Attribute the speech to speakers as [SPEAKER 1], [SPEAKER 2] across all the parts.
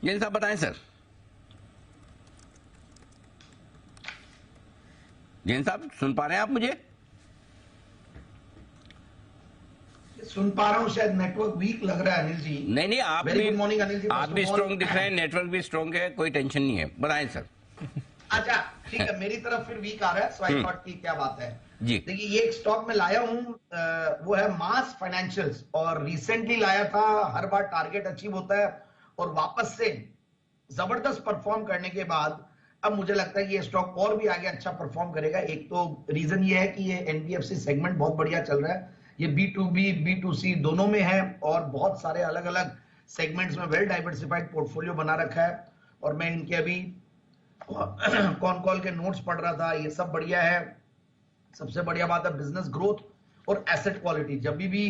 [SPEAKER 1] जैन साहब बताएं सर। जैन साहब सुन पा रहे हैं आप मुझे?
[SPEAKER 2] सुन पा रहा हूँ, शायद नेटवर्क वीक लग रहा है अनिल जी।
[SPEAKER 1] नहीं आप
[SPEAKER 2] वेरी
[SPEAKER 1] भी,
[SPEAKER 2] गुड मॉर्निंग अनिल जी।
[SPEAKER 1] आप भी स्ट्रॉन्ग दिख रहे हैं, नेटवर्क भी स्ट्रॉन्ग है, कोई टेंशन नहीं है, बताएं सर।
[SPEAKER 2] अच्छा ठीक है, मेरी तरफ फिर वीक आ रहा है, सो आई थॉट की क्या बात है
[SPEAKER 1] जी।
[SPEAKER 2] देखिए, ये एक स्टॉक में लाया हूं, वो है मास फाइनेंशियल्स, और रिसेंटली लाया था। हर बार टारगेट अचीव होता है और वापस से जबरदस्त परफॉर्म करने के बाद अब मुझे लगता है कि ये स्टॉक और भी आगे अच्छा परफॉर्म करेगा। एक तो रीजन ये है कि ये एनबीएफसी सेगमेंट बहुत बढ़िया चल रहा है, ये बी2बी बी2सी दोनों में है और बहुत सारे अलग अलग सेगमेंट्स में वेल डाइवर्सिफाइड पोर्टफोलियो बना रखा है। और मैं इनके अभी कॉन कॉल के नोट्स पढ़ रहा था, ये सब बढ़िया है। सबसे बढ़िया बात है बिजनेस ग्रोथ और एसेट क्वालिटी। जब भी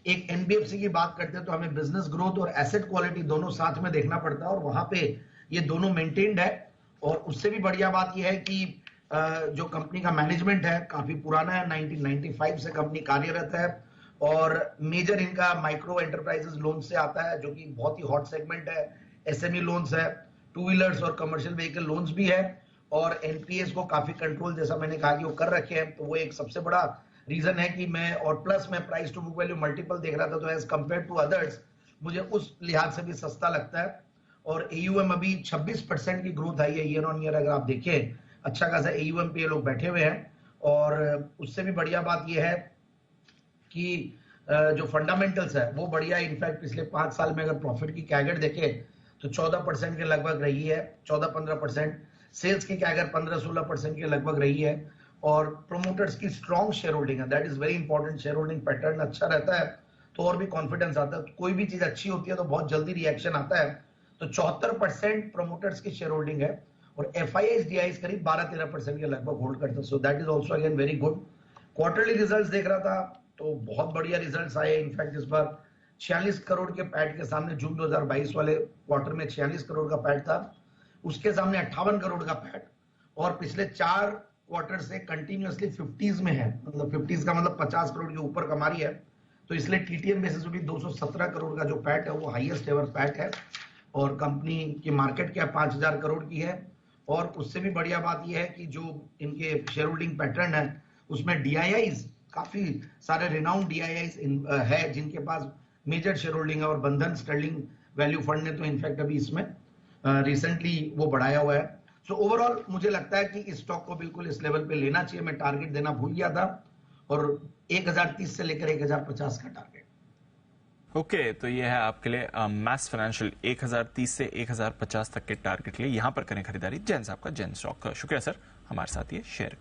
[SPEAKER 2] एक एनबीएफसी की बात करते हैं तो हमें बिजनेस ग्रोथ और एसेट क्वालिटी दोनों साथ में देखना पड़ता है, और वहां पे ये दोनों मेंटेन्ड है। और उससे भी बढ़िया बात यह है कि जो कंपनी का मैनेजमेंट है काफी पुराना है, 1995 से कंपनी कार्यरत है, और मेजर इनका माइक्रो एंटरप्राइजेस लोन से आता है, जो कि बहुत ही हॉट सेगमेंट है। एसएमई लोन्स है, टू व्हीलर्स और कमर्शियल व्हीकल लोन्स भी है, और एनपीएस को काफी कंट्रोल, जैसा मैंने कहा कि वो कर रखे हैं। तो वो एक सबसे बड़ा रीजन है कि मैं, और प्लस मैं price to book value multiple देख रहा था, तो एज कंपेयर टू अदर्स मुझे उस लिहाज से भी सस्ता लगता है। और एयूएम अभी 26% की ग्रोथ आई है ईयर ऑन ईयर, अगर आप देखें अच्छा खासा एयूएम पे ये लोग बैठे हुए हैं। और उससे भी बढ़िया बात यह है कि जो फंडामेंटल्स है वो बढ़िया है। इनफैक्ट पिछले 5 साल में अगर प्रॉफिट की कैगर देखें तो 14% के लगभग रही है, 14-15%। सेल्स की कैगर 15-16% के लगभग रही है, और प्रोमोटर्स की स्ट्रॉन्ग शेयर होल्डिंग है, that is very important. Share holding pattern अच्छा रहता है तो और भी कॉन्फिडेंस आता है। कोई भी चीज अच्छी होती है तो बहुत जल्दी रिएक्शन आता है। तो 74% प्रोमोटर्स की शेयर होल्डिंग है, और एफआईआईज डीआईज करीब 12-13% के लगभग होल्ड करते हैं। So that is also again very good. Quarterly results देख रहा था तो बहुत बढ़िया रिजल्ट्स आए। इनफैक्ट इस बार 46 करोड़ के पैट के सामने जून 2022 वाले क्वार्टर में 46 करोड़ का पैट था, उसके सामने 58 करोड़ का पैट, और पिछले 4 क्वार्टर से कंटिन्यूअसली 50s में है। मतलब 50s का मतलब 50 करोड़ के ऊपर कमा रही है। तो इसलिए टीटीएम बेसिस पे भी 217 करोड़ का जो पैट है वो हाईएस्ट एवर पैट है, और कंपनी की मार्केट कैप 5000 करोड़ की है। और उससे भी बढ़िया बात यह है कि जो इनके शेयर होल्डिंग पैटर्न है उसमें डीआईआईज, काफी सारे रिनाउंड डीआईआईज है जिनके पास मेजर शेयर होल्डिंग है, और बंधन स्टर्लिंग वैल्यू फंड ने तो इनफैक्ट अभी इसमें रिसेंटली वो बढ़ाया हुआ है। सो ओवरऑल मुझे लगता है कि इस स्टॉक को बिल्कुल इस लेवल पे लेना चाहिए। मैं टारगेट देना भूल गया था, और 1030 से लेकर 1050 का टारगेट।
[SPEAKER 3] ओके, तो ये है आपके लिए मैस फाइनेंशियल 1030 से 1050 तक के टारगेट लिए यहां पर करें खरीदारी। जैन साहब का जैन स्टॉक। शुक्रिया सर हमारे साथ ये शेयर